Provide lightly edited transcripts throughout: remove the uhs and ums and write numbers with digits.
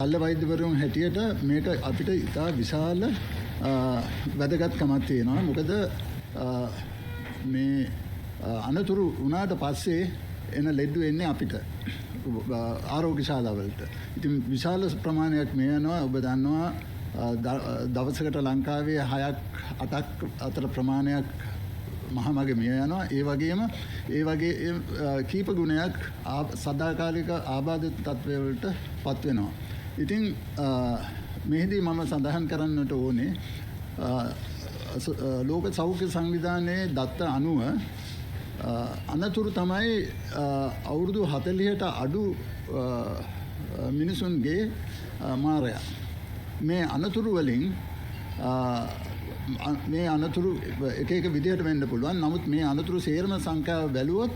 අල්ල වෛද්‍යවරුන් හැටියට මේක අපිට ඉතා විශාල වැදගත්කමක් තියෙනවා. මොකද මේ අනතුරු වුණාට පස්සේ එන ලෙඩ වෙන්නේ අපිට ආරෝග්‍ය ශාලාවලට. ඉතින් විශාල ප්‍රමාණයක් මේ යනවා. ඔබ දන්නවා දවසකට ලංකාවේ 6ක් 8ක් අතර ප්‍රමාණයක් මහමග මිය යනවා. ඒ වගේ කීප ගුණයක් සදාකාලික ආබාධිත තත්ත්වවලට පත් වෙනවා. ඉතින් මෙහිදී මම සඳහන් කරන්නට ඕනේ ලෝක සෞඛ්‍ය සංවිධානයේ දත්ත අනුව අනතුරු තමයි අවුරුදු 40ට අඩු මිනිසුන්ගේ මාරය. මේ අනතුරු වලින් මේ අනතුරු එක විදිහට වෙන්න පුළුවන්. නමුත් මේ අනතුරු සේරම සංඛ්‍යාව බැලුවොත්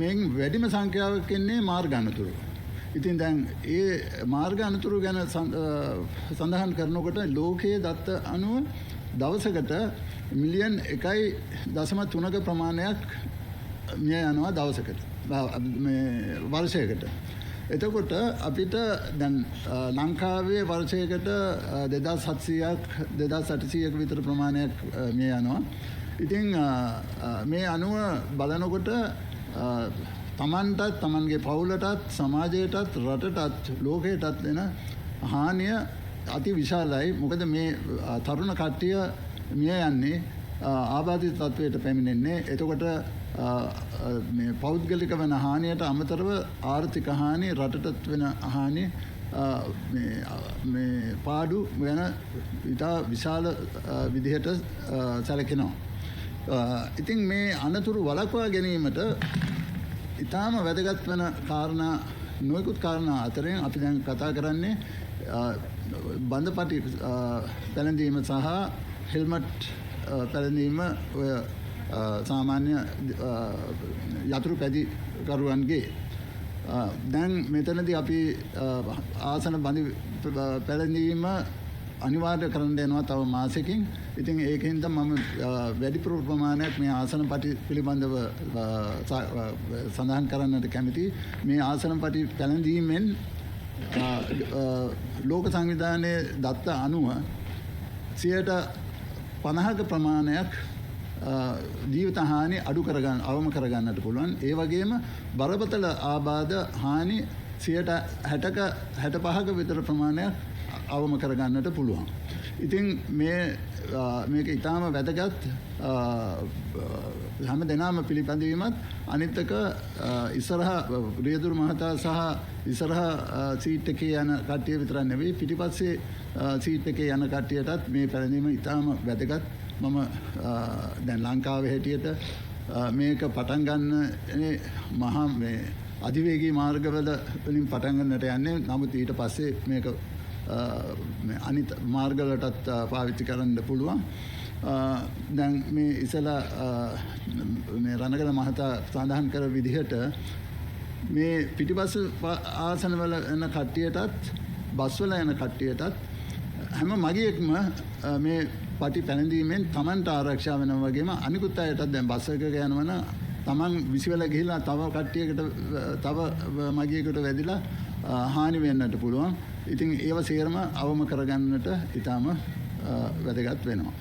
මේන් වැඩිම සංඛ්‍යාවක් එන්නේ මාර්ග අනතුරු. ඉතින් දැන් ඒ මාර්ග අනතුරු ගැන සඳහන් කරනකොට ලෝකයේ දත්ත අනුව දවසකට මිලියන් 1.3ක ප්‍රමාණයක් මිය යනවා දවසකට මේ වර්ෂයකට. එතකොට අපිට දැන් ලංකාවේ වර්ෂයකට 2700ක් 2800ක විතර ප්‍රමාණයක් මිය යනවා. ඉතින් මේ අනුව බලනකොට තමන්ටත් තමන්ගේ පවුලටත් සමාජයටත් රටටත් ලෝකයටත් වෙන හානිය අති විශාලයි. මොකද මේ තරුණ කට්ටිය මිය යන්නේ ආබාධිත තත්වයට පැමිණෙන්නේ. එතකොට මේ පෞද්ගලික වෙන හානියට අමතරව ආර්ථික හානි, රටටත් වෙන හානි, මේ පාඩු වෙන ඉතා විශාල විදිහට සැලකෙනවා. ඉතින් මේ අනතුරු වළක්වා ගැනීමට ඉතාම වැදගත් වෙන කාරණා නොයෙකුත් කාරණා අතරින් අපි දැන් කතා කරන්නේ බඳපටි පැළඳීම සහ හෙල්මට් පැළඳීම ඔය සාමාන්‍ය යතුරු පැදිකරුවන්ගේ. දැන් මෙතනදී අපි ආසන බඳි පැළඳීම අනිවාර්ය කරන්න යනවා තව මාසෙකින්. ඉතින් ඒකෙන්ද මම වැඩිපුර ප්‍රමාණයක් මේ ආසන පටි පිළිබඳව සඳහන් කරන්නට කැමතියි. මේ ආසන පටි පැළඳීමෙන් ලෝක සංවිධානයේ දත්ත අනුව 50ක ප්‍රමාණයක් ජීවිත හානි අවම කරගන්නට පුළුවන්. ඒ වගේම බරපතල ආබාධ හානි 60ක 65ක විතර ප්‍රමාණයක් අවම කරගන්නට පුළුවන්. ඉතින් මේක ඊටාම වැදගත් හැම දෙනාම පිළිපැදවීමත්. අනිත් එක ඉස්සරහ රියදුරු මහතා සහ ඉස්සරහ සීට් එකේ යන කට්ටිය විතරක් නෙවෙයි පිටිපස්සේ සීට් එකේ යන කට්ටියටත් මේ පැළඳීම ඊටාම වැදගත්. මම දැන් ලංකාවේ හැටියට මේක පටන් ගන්න මහා මේ අධිවේගී මාර්ගවල වලින් පටන් ගන්නට යන්නේ. නමුත් ඊට පස්සේ මේක අනිත් මාර්ගවලටත් පාවිච්චි කරන්න පුළුවන්. දැන් මේ ඉස්සලා මේ රණගල මහතා සඳහන් කර විදිහට මේ පිටිපස්ස ආසනවල යන කට්ටියටත් බස්වල යන කට්ටියටත් හැම මගියෙක්ම මේ පටි පැළඳීමෙන් තමන්ට ආරක්ෂා වෙනවා වගේම අනිකුත් අයටත් දැන් බස් එකක යනවන තමන් විසිවල ගිහිල්ලා තව කට්ටියකට තව මගියෙකුට වැදිලා හානි වෙන්නට පුළුවන්. ඉතින් ඒව සේරම අවම කරගන්නට ඉතාම වැදගත් වෙනවා.